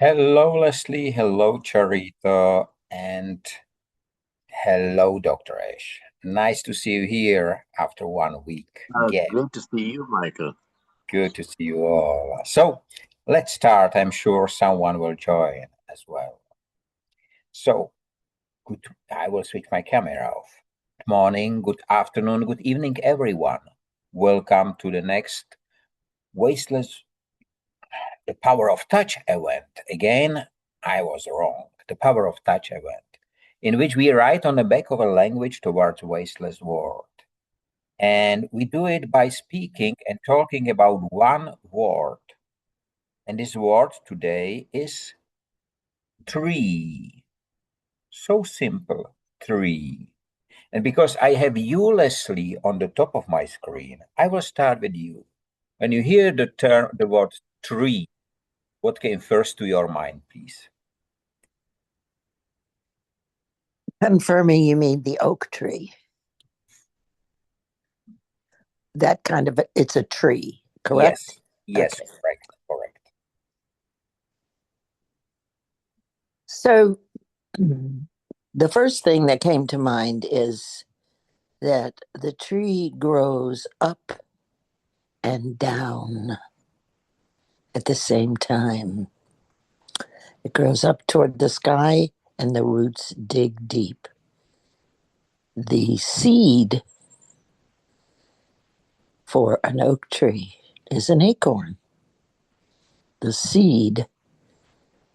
Hello, Leslie. Hello, Charito. And hello, Dr. Ash. Nice to see you here after 1 week gap. Great to see you, Michael. Good to see you all. So let's start. I'm sure someone will join as well. So good. I will switch my camera off. Good morning, good afternoon, good evening, everyone. Welcome to the next Wasteless The Power of Touch event. Again, I was wrong. The Power of Touch event, in which we write on the back of a language towards wasteless world. And we do it by speaking and talking about one word. And this word today is tree. So simple, tree. And because I have you, Leslie, on the top of my screen, I will start with you. When you hear the word tree, what came first to your mind, please? Confirming you mean the oak tree. That kind of, it's a tree, correct? Yes, Okay. correct. So the first thing that came to mind is that the tree grows up and down at the same time. It grows up toward the sky and the roots dig deep. The seed for an oak tree is an acorn. The seed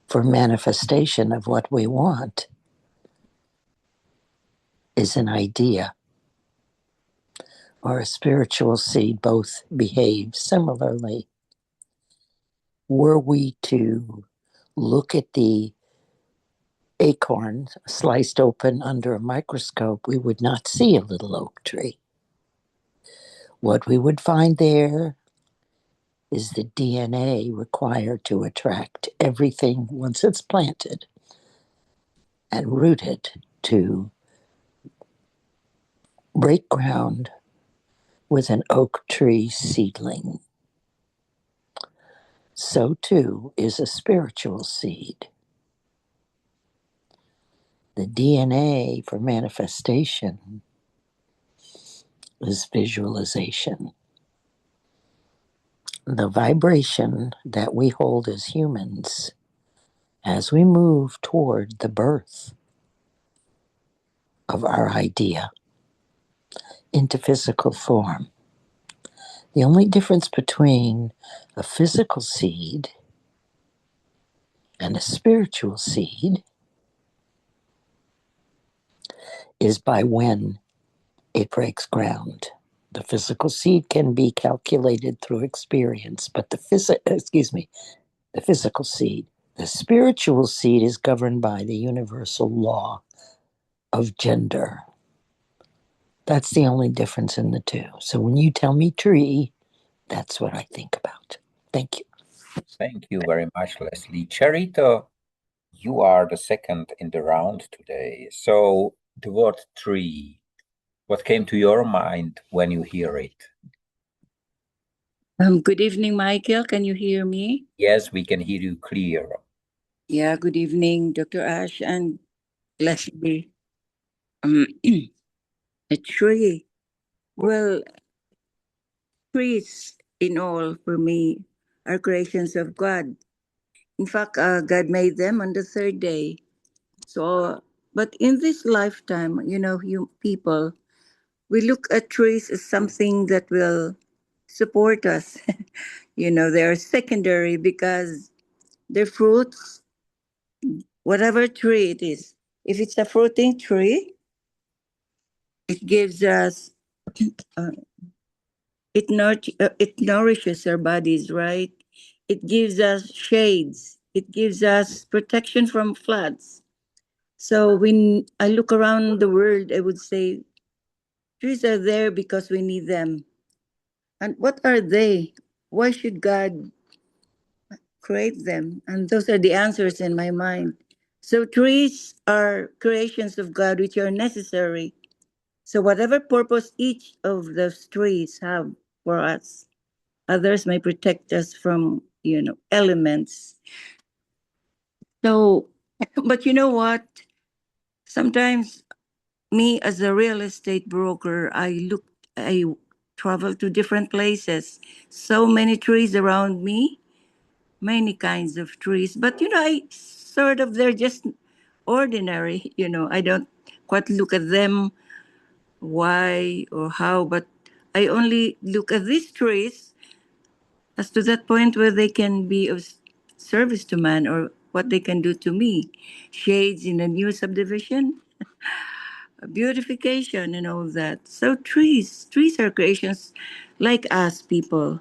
for manifestation of what we want is an idea or a spiritual seed. Both behave similarly. Were we to look at the acorn sliced open under a microscope, we would not see a little oak tree. What we would find there is the DNA required to attract everything once it's planted and rooted to break ground with an oak tree seedling. So too is a spiritual seed. The DNA for manifestation is visualization. The vibration that we hold as humans as we move toward the birth of our idea into physical form. The only difference between a physical seed and a spiritual seed is by when it breaks ground. The physical seed can be calculated through experience, but the physical seed. The spiritual seed is governed by the universal law of gender. That's the only difference in the two. So when you tell me tree, that's what I think about. Thank you. Thank you very much, Leslie. Charito, you are the second in the round today. So the word tree, what came to your mind when you hear it? Good evening, Michael. Can you hear me? Yes, we can hear you clear. Yeah, good evening, Dr. Ash and Leslie. A tree. Well, trees in all for me are creations of God. In fact, God made them on the third day. So, but in this lifetime, you people, we look at trees as something that will support us. They are secondary because their fruits, whatever tree it is, if it's a fruiting tree, it gives us, uh, it nourishes our bodies, right? It gives us shades. It gives us protection from floods. So when I look around the world, I would say trees are there because we need them. And what are they? Why should God create them? And those are the answers in my mind. So trees are creations of God which are necessary. So whatever purpose each of those trees have for us, others may protect us from, elements. So, but you know what? Sometimes me as a real estate broker, I travel to different places. So many trees around me, many kinds of trees. But I sort of they're just ordinary. I don't quite look at them why or how, but I only look at these trees as to that point where they can be of service to man or what they can do to me. Shades in a new subdivision, beautification and all that. So trees are creations like us people.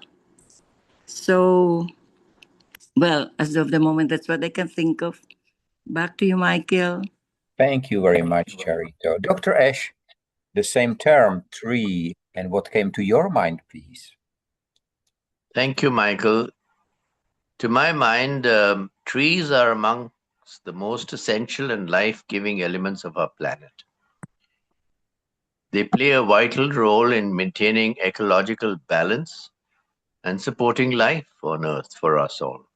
So, well, as of the moment, that's what I can think of. Back to you, Michael. Thank you very much, Charito. Dr. Ash, the same term, tree, and what came to your mind, please? Thank you, Michael. To my mind, trees are amongst the most essential and life-giving elements of our planet. They play a vital role in maintaining ecological balance and supporting life on Earth for us all.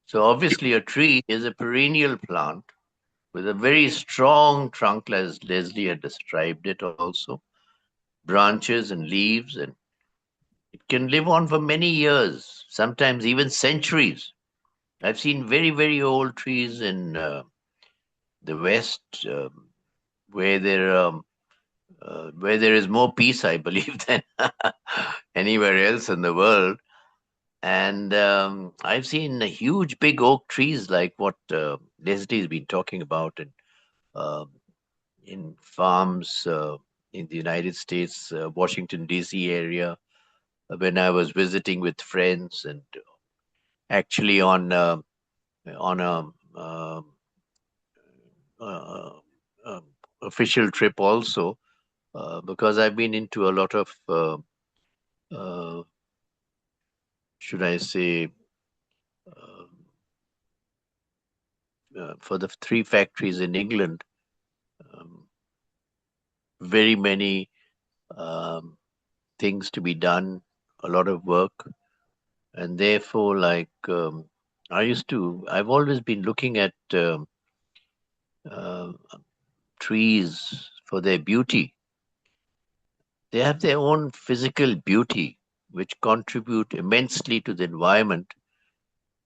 So obviously a tree is a perennial plant with a very strong trunk, as Leslie had described it also, branches and leaves, and it can live on for many years, sometimes even centuries. I've seen very, very old trees in the West, where there is more peace, I believe, than anywhere else in the world. And I've seen huge, big oak trees like what Leslie's been talking about um in farms in the United States, Washington D.C. area, when I was visiting with friends, and actually on a uh, official trip also, because I've been into a lot of, uh, should I say, uh, for the three factories in England, um, very many um, things to be done, a lot of work, and therefore, like I've always been looking at uh, trees for their beauty. They have their own physical beauty, which contribute immensely to the environment,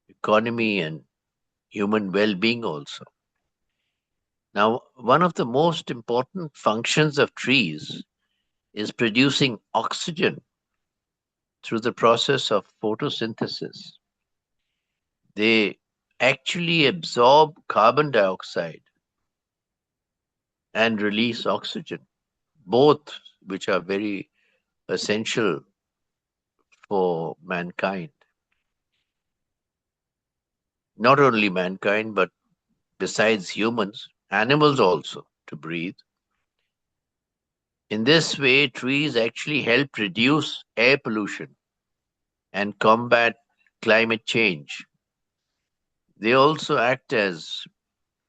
economy, and human well-being also. Now, one of the most important functions of trees is producing oxygen through the process of photosynthesis. They actually absorb carbon dioxide and release oxygen, both which are very essential for mankind. Not only mankind, but besides humans, animals also to breathe. In this way, trees actually help reduce air pollution and combat climate change. They also act as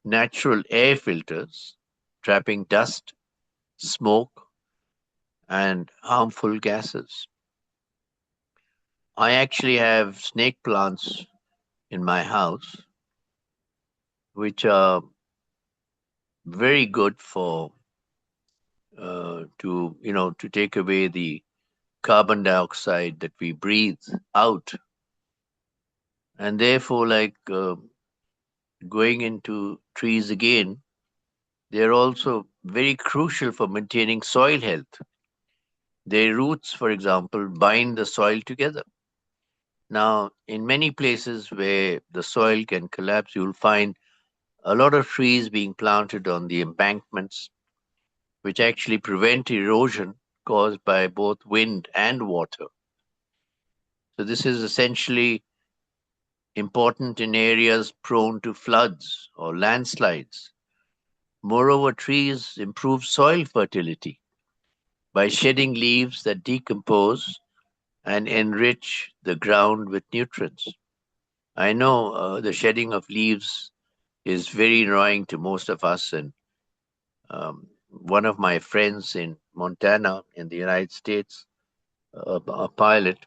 natural air filters, trapping dust, smoke, and harmful gases. I actually have snake plants in my house, which are very good for to take away the carbon dioxide that we breathe out, and therefore, like going into trees again, they're also very crucial for maintaining soil health. Their roots, for example, bind the soil together. Now, in many places where the soil can collapse, you'll find a lot of trees being planted on the embankments, which actually prevent erosion caused by both wind and water. So this is essentially important in areas prone to floods or landslides. Moreover, trees improve soil fertility by shedding leaves that decompose and enrich the ground with nutrients. I know the shedding of leaves is very annoying to most of us, and one of my friends in Montana, in the United States, a pilot,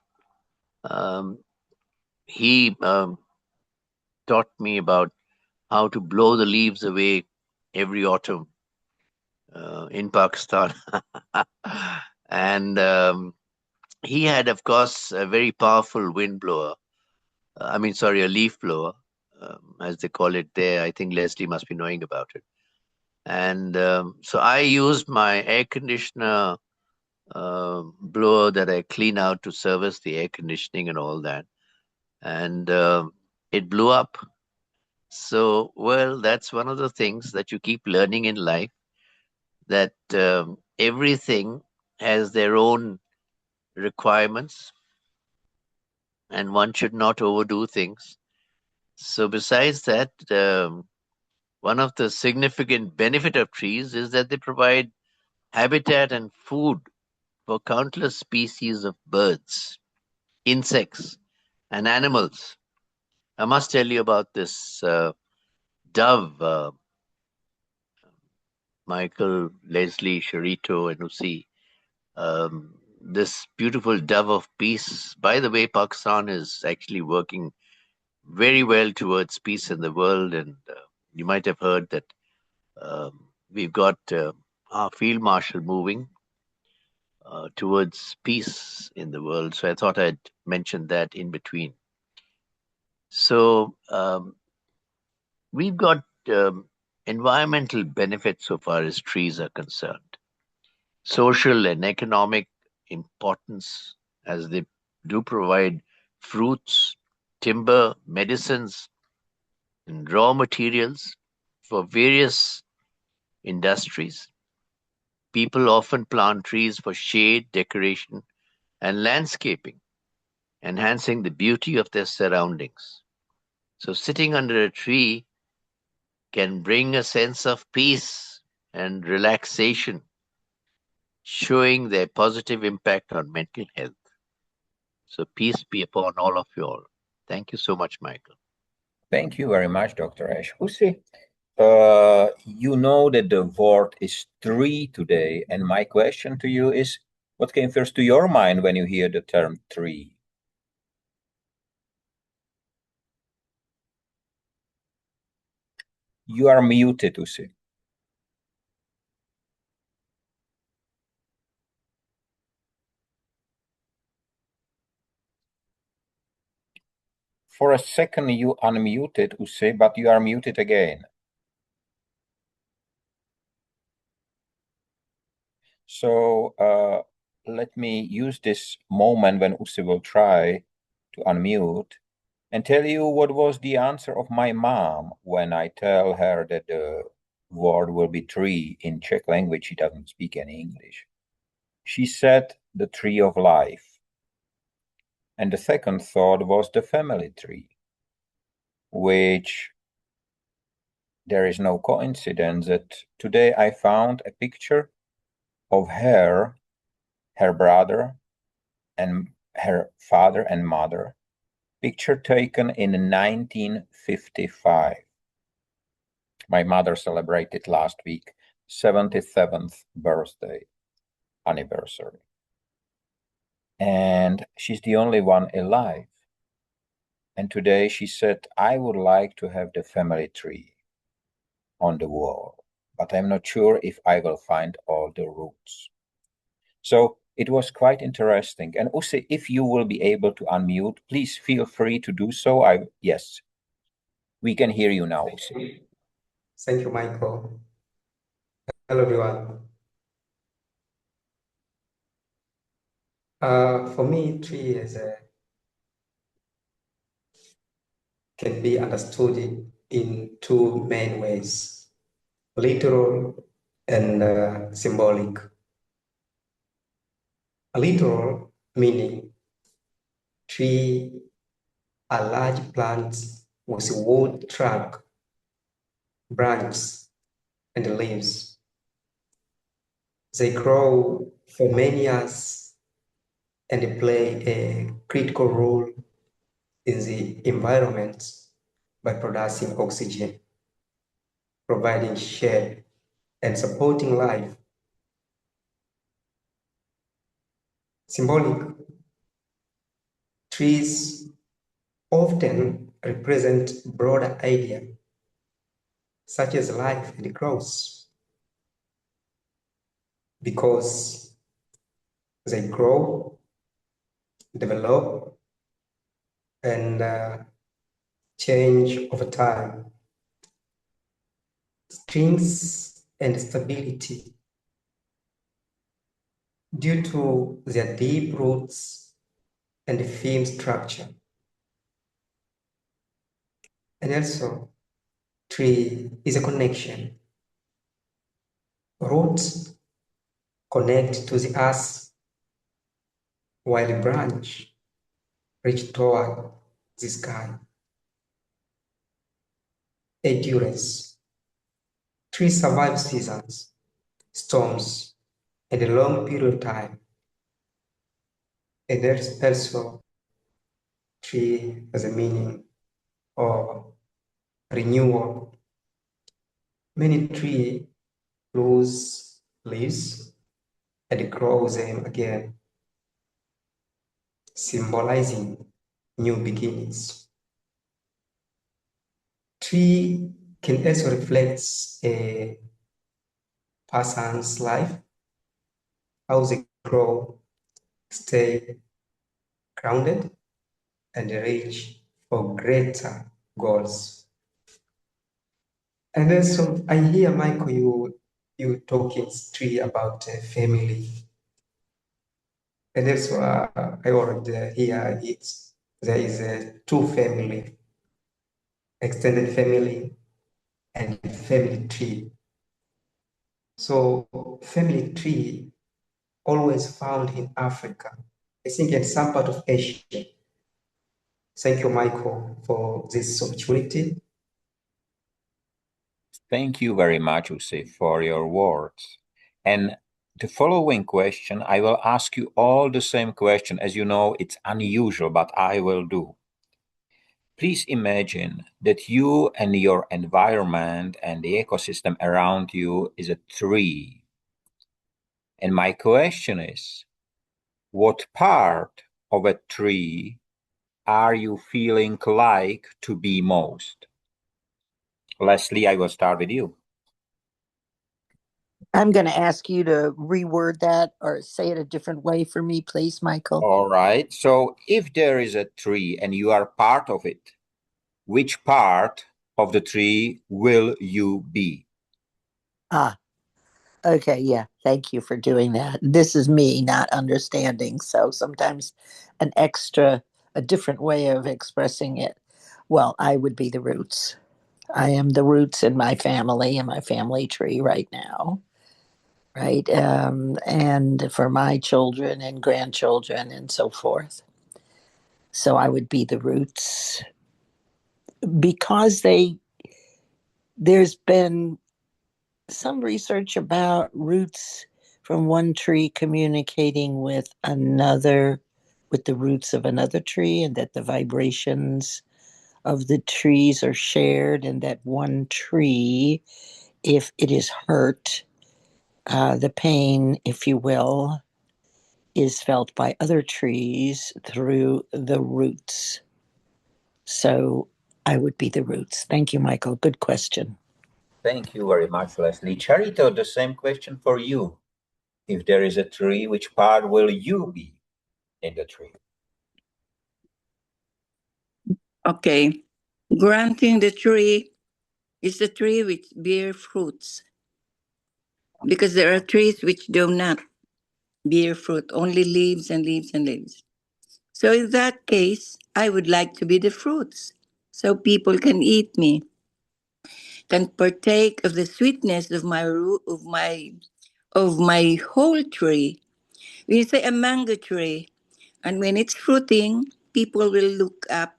um, he taught me about how to blow the leaves away every autumn in Pakistan. And he had, of course, a very powerful wind blower. A leaf blower, as they call it there. I think Leslie must be knowing about it. And so I used my air conditioner blower that I clean out to service the air conditioning and all that. And it blew up. So, well, that's one of the things that you keep learning in life, that everything has their own requirements and one should not overdo things. So besides that, one of the significant benefit of trees is that they provide habitat and food for countless species of birds, insects, and animals. I must tell you about this dove, Michael, Leslie, CHARITO, and Usi. This beautiful dove of peace. By the way, Pakistan is actually working very well towards peace in the world, and you might have heard that we've got our field marshal moving towards peace in the world. So I thought I'd mention that in between. So we've got environmental benefits so far as trees are concerned. Social and economic importance, as they do provide fruits, timber, medicines, and raw materials for various industries. People often plant trees for shade, decoration, and landscaping, enhancing the beauty of their surroundings. So sitting under a tree can bring a sense of peace and relaxation, showing their positive impact on mental health. So peace be upon all of you all. Thank you so much, Michael. Thank you very much, Dr. Ash. Husi, you know that the word is tree today, and my question to you is, what came first to your mind when you hear the term tree? You are muted, Husi. For a second you unmuted, Usse, but you are muted again. So let me use this moment when Usse will try to unmute and tell you what was the answer of my mom when I tell her that the word will be tree in Czech language. She doesn't speak any English. She said the tree of life. And the second thought was the family tree, which there is no coincidence that today I found a picture of her brother, and her father and mother, picture taken in 1955. My mother celebrated last week 77th birthday anniversary. And she's the only one alive. And today she said, I would like to have the family tree on the wall, but I'm not sure if I will find all the roots. So it was quite interesting. And Usse, if you will be able to unmute, please feel free to do so. Yes, we can hear you now, Usse. Thank you, Michael. Hello, everyone. For me, tree can be understood in two main ways: literal and symbolic. A literal meaning tree are large plants with wood trunk, branches, and leaves. They grow for many years and play a critical role in the environment by producing oxygen, providing shade, and supporting life. Symbolic trees often represent broader ideas such as life and growth, because they grow, develop, and change over time. Strength and stability due to their deep roots and firm structure. And also, tree is a connection. Roots connect to the earth, while a branch reach toward the sky. Endurance. Tree survive seasons, storms, and a long period of time. And there's also tree as a meaning of renewal. Many trees lose leaves and grow them again, symbolizing new beginnings. Tree can also reflect a person's life, how they grow, stay grounded, and reach for greater goals. And also, I hear, Michael, you talking tree about family. And also, I already hear there is a two family, extended family and family tree. So family tree always found in Africa, I think in some part of Asia. Thank you, Michael, for this opportunity. Thank you very much, Usi, for your words. And the following question, I will ask you all the same question. As you know, it's unusual, but I will do. Please imagine that you and your environment and the ecosystem around you is a tree. And my question is, what part of a tree are you feeling like to be most? Leslie, I will start with you. I'm going to ask you to reword that or say it a different way for me, please, Michael. All right. So if there is a tree and you are part of it, which part of the tree will you be? Ah, okay. Yeah. Thank you for doing that. This is me not understanding. So sometimes a different way of expressing it. Well, I would be the roots. I am the roots in my family tree right now. Right. And for my children and grandchildren and so forth. So I would be the roots because there's been some research about roots from one tree communicating with another, with the roots of another tree, and that the vibrations of the trees are shared, and that one tree, if it is hurt, the pain, if you will, is felt by other trees through the roots. So I would be the roots. Thank you, Michael. Good question. Thank you very much, Leslie. Charito, the same question for you. If there is a tree, which part will you be in the tree? Okay. Granting the tree is the tree which bear fruits, because there are trees which do not bear fruit, only leaves and leaves and leaves. So in that case, I would like to be the fruits, so people can eat me, can partake of the sweetness of my root of my whole tree. When you say a mango tree, and when it's fruiting, people will look up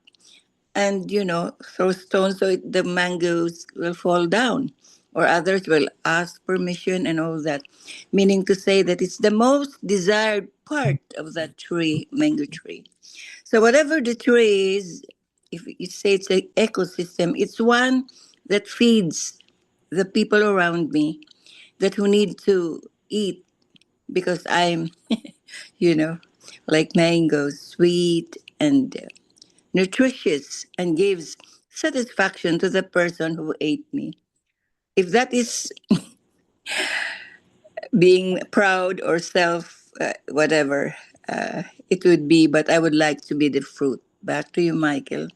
and throw stones so the mangoes will fall down, or others will ask permission and all that, meaning to say that it's the most desired part of that tree, mango tree. So whatever the tree is, if you say it's an ecosystem, it's one that feeds the people around me, that who need to eat, because I'm you know like mangoes, sweet and nutritious, and gives satisfaction to the person who ate me. If that is being proud or self whatever it would be, but I would like to be the fruit. Back to you, Michael.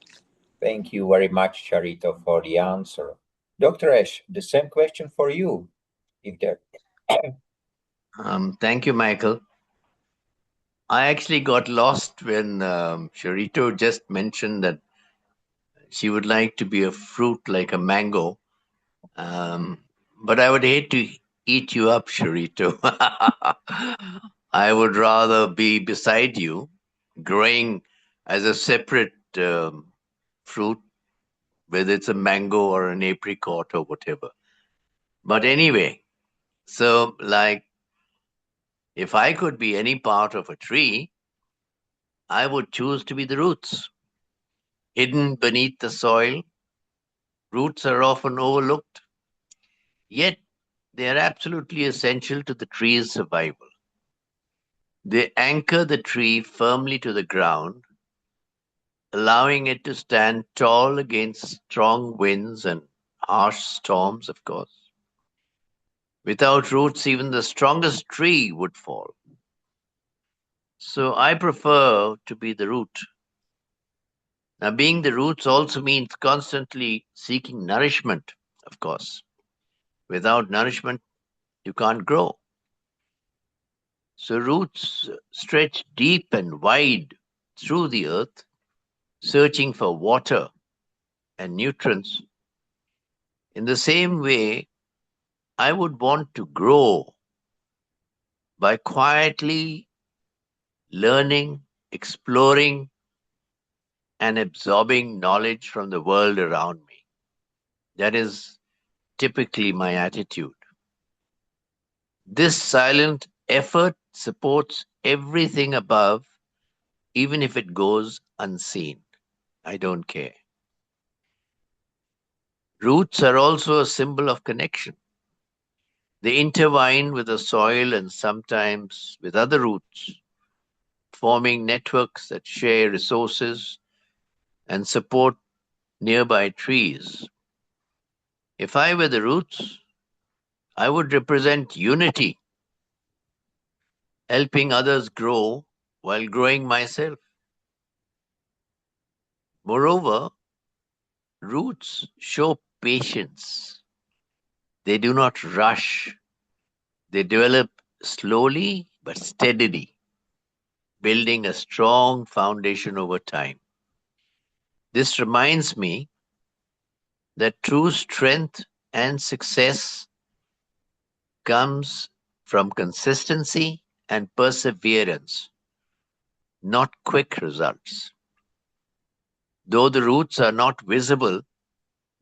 Thank you very much, Charito, for the answer. Dr. Ash, the same question for you. If there Thank you, Michael. I actually got lost when Charito just mentioned that she would like to be a fruit like a mango. But I would hate to eat you up, Charito. I would rather be beside you, growing as a separate fruit, whether it's a mango or an apricot or whatever. But anyway, so like if I could be any part of a tree, I would choose to be the roots. Hidden beneath the soil, roots are often overlooked, yet they are absolutely essential to the tree's survival. They anchor the tree firmly to the ground, allowing it to stand tall against strong winds and harsh storms, of course. Without roots, even the strongest tree would fall. So I prefer to be the root. Now, being the roots also means constantly seeking nourishment, of course. Without nourishment, you can't grow. So roots stretch deep and wide through the earth, searching for water and nutrients. In the same way, I would want to grow by quietly learning, exploring, and absorbing knowledge from the world around me. That is typically my attitude. This silent effort supports everything above, even if it goes unseen. I don't care. Roots are also a symbol of connection. They intertwine with the soil and sometimes with other roots, forming networks that share resources and support nearby trees. If I were the roots, I would represent unity, helping others grow while growing myself. Moreover, roots show patience. They do not rush. They develop slowly but steadily, building a strong foundation over time. This reminds me that true strength and success comes from consistency and perseverance, not quick results. Though the roots are not visible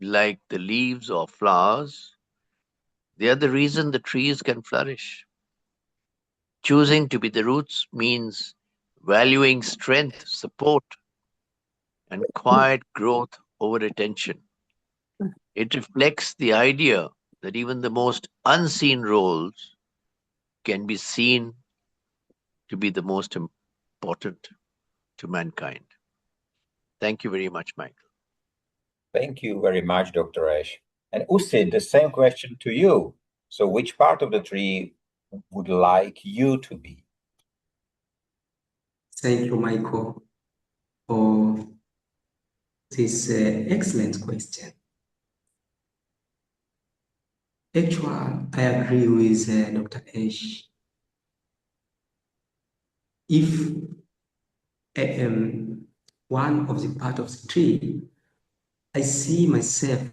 like the leaves or flowers, they are the reason the trees can flourish. Choosing to be the roots means valuing strength, support, and quiet growth over attention. It reflects the idea that even the most unseen roles can be seen to be the most important to mankind. Thank you very much, Michael. Thank you very much, Dr. Ash. And Usid, the same question to you. So which part of the tree would like you to be? Thank you, Michael, for this excellent question. Actually, I agree with Dr. Ash. If I am one of the part of the tree, I see myself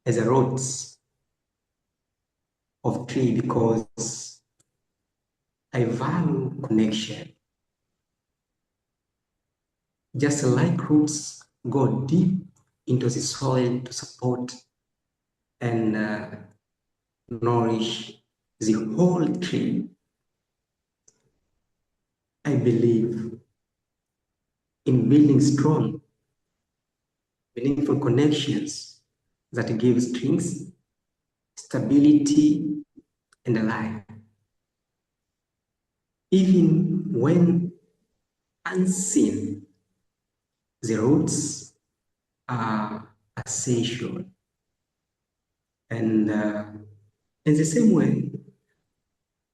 as a roots of tree because I value connection. Just like roots go deep into the soil to support and nourish the whole tree, I believe in building strong, meaningful connections that give strength, stability, and life. Even when unseen, the roots are essential. And in the same way,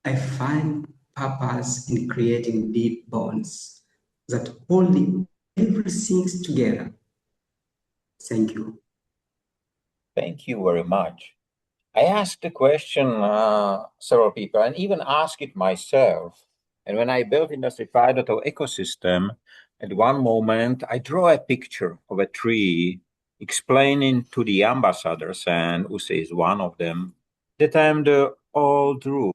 I find purpose in creating deep bonds that hold everything together. Thank you. Thank you very much. I asked the question several people and even asked it myself. And when I built Industry 5.0 ecosystem, at one moment I draw a picture of a tree explaining to the ambassadors, and USSI is one of them, that I'm the old root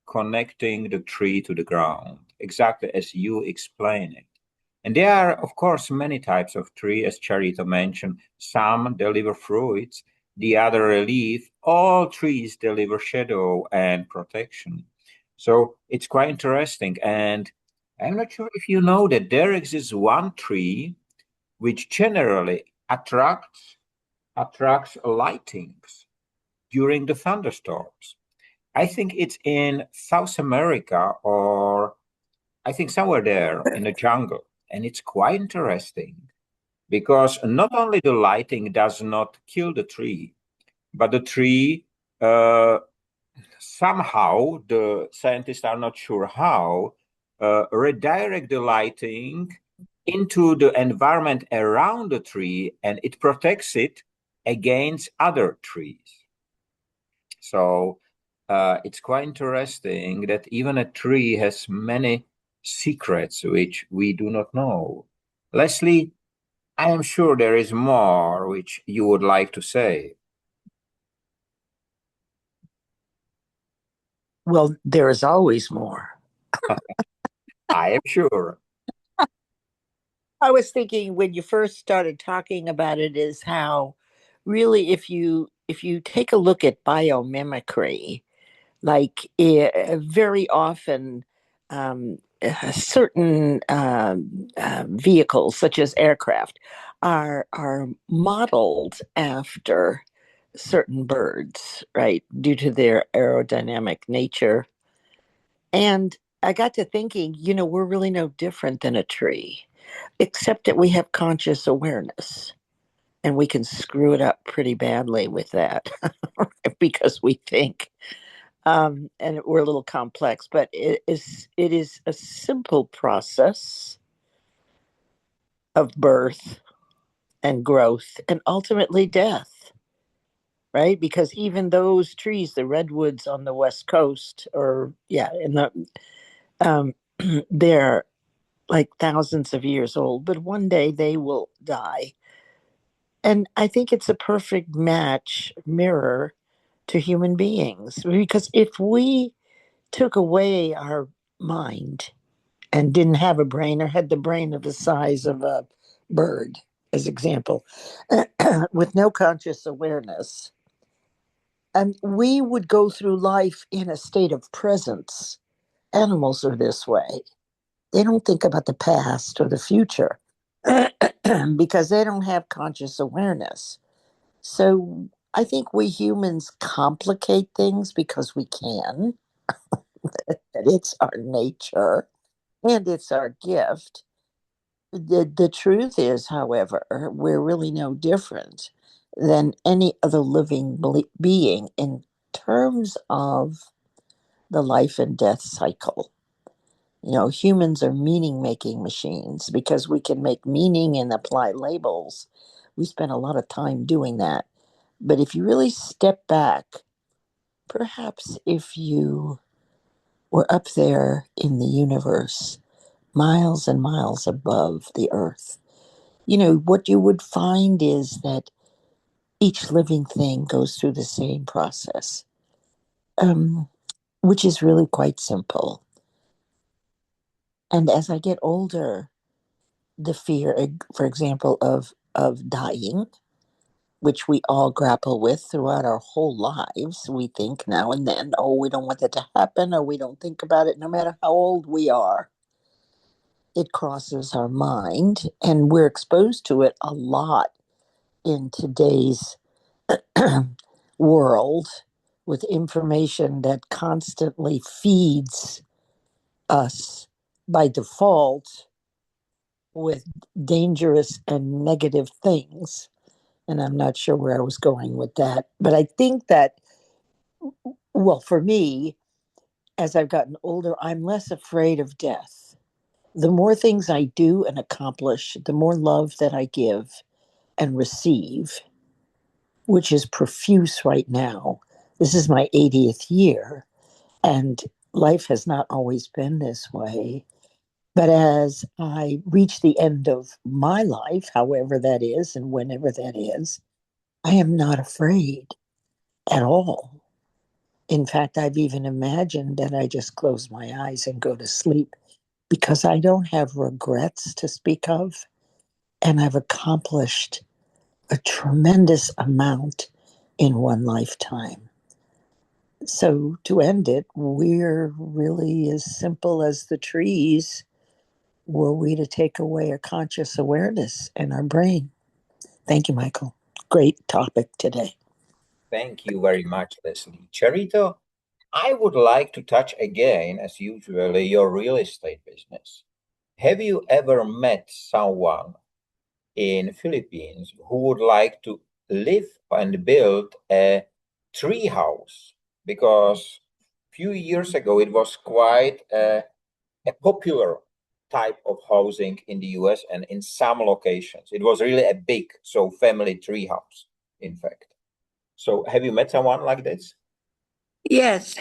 connecting the tree to the ground, exactly as you explain it. And there are, of course, many types of tree, as CHARITO mentioned. Some deliver fruits, the other relief. All trees deliver shadow and protection. So it's quite interesting. And I'm not sure if you know that there exists one tree which generally attracts lightnings during the thunderstorms. I think it's in South America, or I think somewhere there in the jungle. And it's quite interesting because not only the lighting does not kill the tree, but the tree somehow, the scientists are not sure how, redirect the lighting into the environment around the tree, and it protects it against other trees. So it's quite interesting that even a tree has many secrets which we do not know. Leslie, I am sure there is more which you would like to say. Well, there is always more. I am sure. I was thinking when you first started talking about it is how really if you take a look at biomimicry, like very often certain vehicles such as aircraft are modeled after certain birds, right, due to their aerodynamic nature. And I got to thinking, we're really no different than a tree, except that we have conscious awareness and we can screw it up pretty badly with that because we think. And we're a little complex, but it is a simple process of birth and growth and ultimately death, right? Because even those trees, the redwoods on the west coast, or yeah, in the they're like thousands of years old, but one day they will die. And I think it's a perfect mirror to human beings, because if we took away our mind and didn't have a brain, or had the brain of the size of a bird, as example, with no conscious awareness, and we would go through life in a state of presence. Animals are this way. They don't think about the past or the future because they don't have conscious awareness. So I think we humans complicate things because we can. It's our nature and it's our gift. The truth is, however, we're really no different than any other living being in terms of the life and death cycle. Humans are meaning making machines because we can make meaning and apply labels. We spend a lot of time doing that. But if you really step back, perhaps if you were up there in the universe, miles and miles above the earth, what you would find is that each living thing goes through the same process, um, which is really quite simple. And as I get older, the fear, for example, of dying, which we all grapple with throughout our whole lives. We think now and then, oh, we don't want that to happen, or we don't think about it no matter how old we are. It crosses our mind, and we're exposed to it a lot in today's world with information that constantly feeds us by default with dangerous and negative things. And I'm not sure where I was going with that. But I think that, well, for me, as I've gotten older, I'm less afraid of death. The more things I do and accomplish, the more love that I give and receive, which is profuse right now. This is my 80th year, and life has not always been this way. But as I reach the end of my life, however that is and whenever that is, I am not afraid at all. In fact, I've even imagined that I just close my eyes and go to sleep because I don't have regrets to speak of. And I've accomplished a tremendous amount in one lifetime. So to end it, we're really as simple as the trees were we to take away a conscious awareness in our brain. Thank you, Michael. Great topic today. Thank you very much, Leslie. Charito, I would like to touch again, as usual, your real estate business. Have you ever met someone in Philippines who would like to live and build a tree house? Because a few years ago it was quite a popular type of housing in the US and in some locations. It was really a big, so family tree house, in fact. So have you met someone like this? Yes.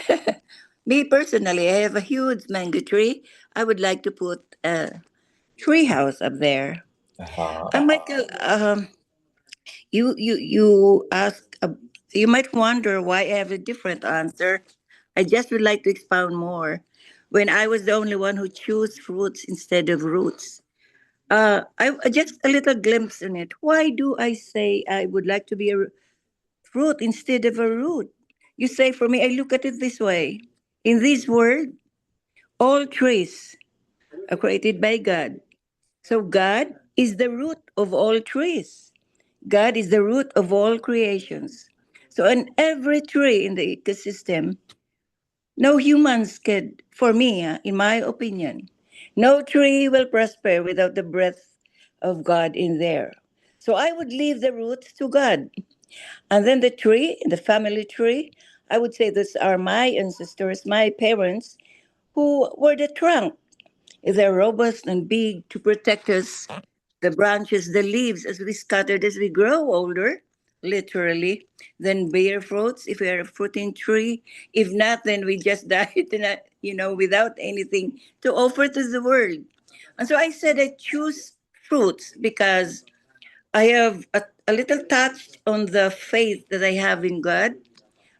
Me personally, I have a huge mango tree. I would like to put a tree house up there. Uh-huh. Michael, you ask. You might wonder why I have a different answer. I just would like to expound more. When I was the only one who chose fruits instead of roots, just a little glimpse in it. Why do I say I would like to be a fruit instead of a root? You say, for me, I look at it this way. In this world, all trees are created by God. So God is the root of all trees. God is the root of all creations. So in every tree in the ecosystem, no humans could, for me, in my opinion, no tree will prosper without the breath of God in there. So I would leave the roots to God. And then the tree, the family tree, I would say these are my ancestors, my parents, who were the trunk. They're robust and big to protect us, the branches, the leaves, as we scattered as we grow older, literally. Then bear fruits if we are a fruiting tree. If not, then we just died, without anything to offer to the world. And so I said I choose fruits because I have a little touch on the faith that I have in God.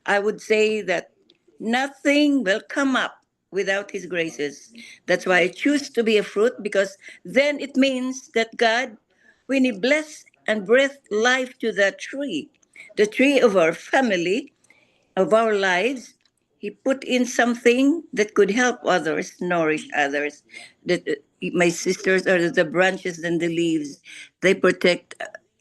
I would say that nothing will come up without His graces. That's why I choose to be a fruit because then it means that God, when He blessed and breathed life to that tree, the tree of our family, of our lives, he put in something that could help others, nourish others. That my sisters are the branches and the leaves. They protect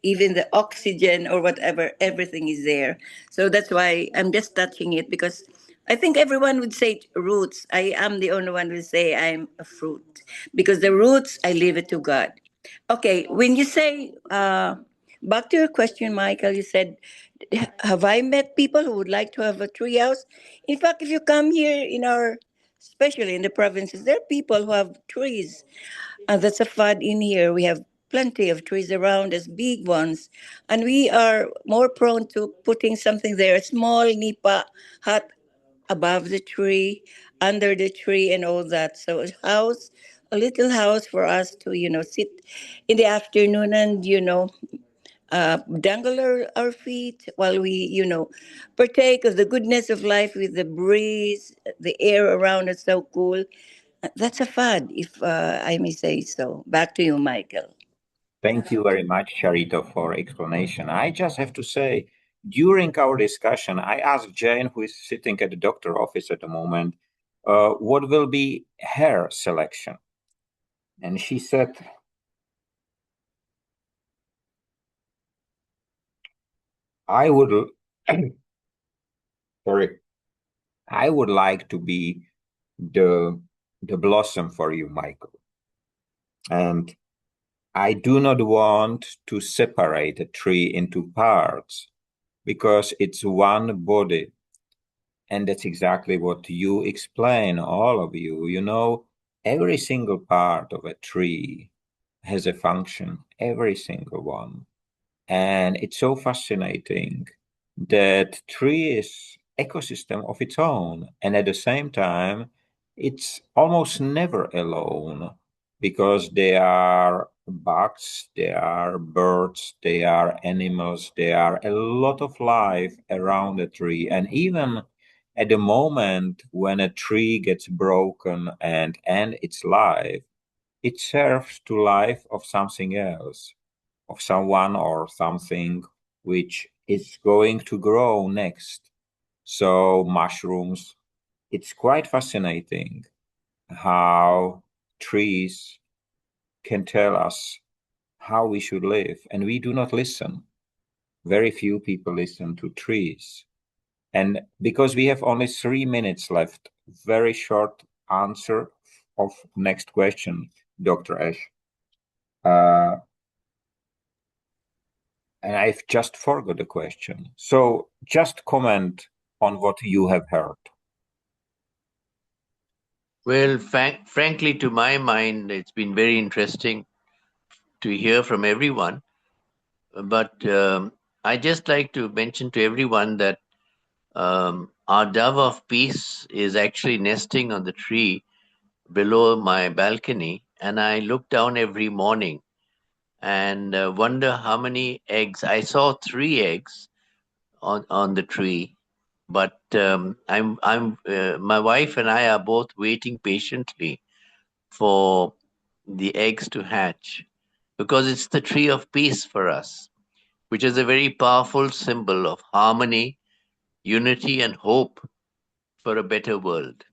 even the oxygen or whatever. Everything is there. So that's why I'm just touching it because I think everyone would say roots. I am the only one who would say I'm a fruit because the roots I leave it to God. Okay, when you say back to your question, Michael, you said, have I met people who would like to have a tree house? In fact, if you come here especially in the provinces, there are people who have trees. And that's a fad in here. We have plenty of trees around us, big ones. And we are more prone to putting something there, a small nipa hut above the tree, under the tree, and all that. So a little house for us to, sit in the afternoon and, dangle our feet while we, partake of the goodness of life with the breeze, the air around us so cool. That's a fad, if I may say so. Back to you, Michael. Thank you very much, Charito, for explanation. I just have to say, during our discussion, I asked Jane, who is sitting at the doctor office at the moment, what will be her selection. And she said, I would, sorry, I would like to be the blossom for you, Michael. And I do not want to separate a tree into parts because it's one body. And that's exactly what you explain, all of you. You know, every single part of a tree has a function, every single one. And it's so fascinating that tree is ecosystem of its own. And at the same time, it's almost never alone because there are bugs, there are birds, there are animals, there are a lot of life around the tree. And even at the moment when a tree gets broken and ends its life, it serves to life of something else, of someone or something which is going to grow next. So mushrooms, it's quite fascinating how trees can tell us how we should live, and we do not listen. Very few people listen to trees. And because we have only 3 minutes left, very short answer of next question, Dr. Ash. And I've just forgot the question. So just comment on what you have heard. Well, frankly, to my mind, it's been very interesting to hear from everyone. But I just like to mention to everyone that our dove of peace is actually nesting on the tree below my balcony, and I look down every morning and wonder how many eggs. I saw 3 eggs on the tree, but my wife and I are both waiting patiently for the eggs to hatch, because it's the tree of peace for us, which is a very powerful symbol of harmony, unity, and hope for a better world.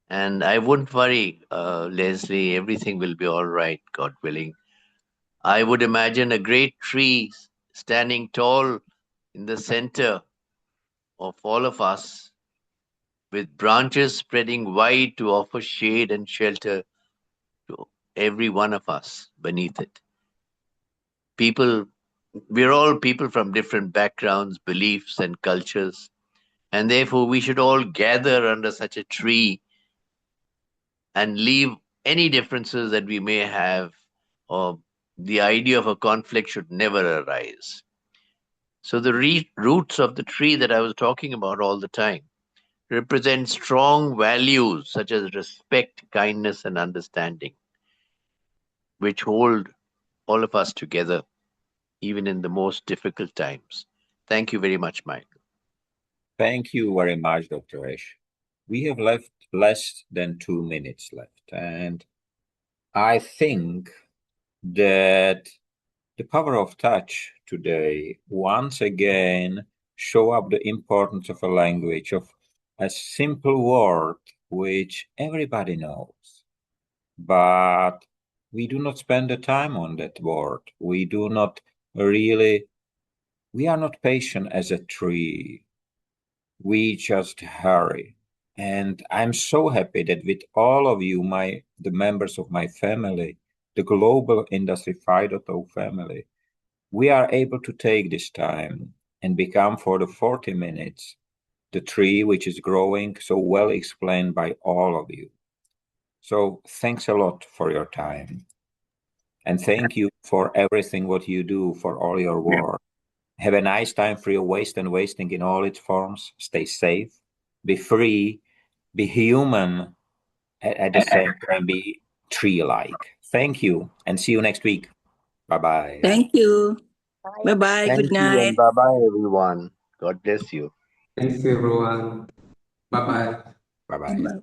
And I wouldn't worry, Leslie, everything will be all right, God willing. I would imagine a great tree standing tall in the center of all of us, with branches spreading wide to offer shade and shelter to every one of us beneath it. We're all people from different backgrounds, beliefs, and cultures, and therefore we should all gather under such a tree and leave any differences that we may have, or the idea of a conflict should never arise. So the roots of the tree that I was talking about all the time represent strong values such as respect, kindness, and understanding, which hold all of us together, even in the most difficult times. Thank you very much, Michael. Thank you very much, Dr. Ash. We have left less than 2 minutes left. And I think that the power of touch today once again show up the importance of a language, of a simple word which everybody knows. But we do not spend the time on that word. We do not really, we are not patient as a tree. We just hurry. And I'm so happy that with all of you, the members of my family, the global Industry 5.0 family, we are able to take this time and become for the 40 minutes the tree which is growing, so well explained by all of you. So thanks a lot for your time. And thank you for everything what you do, for all your work. Have a nice time free of waste and wasting in all its forms. Stay safe, be free, be human, at the same time be tree-like. Thank you, and see you next week. Bye-bye. Thank you. Bye-bye. Good Thank you, and night. bye-bye, everyone. God bless you. Thank you, everyone. Bye bye. Bye-bye.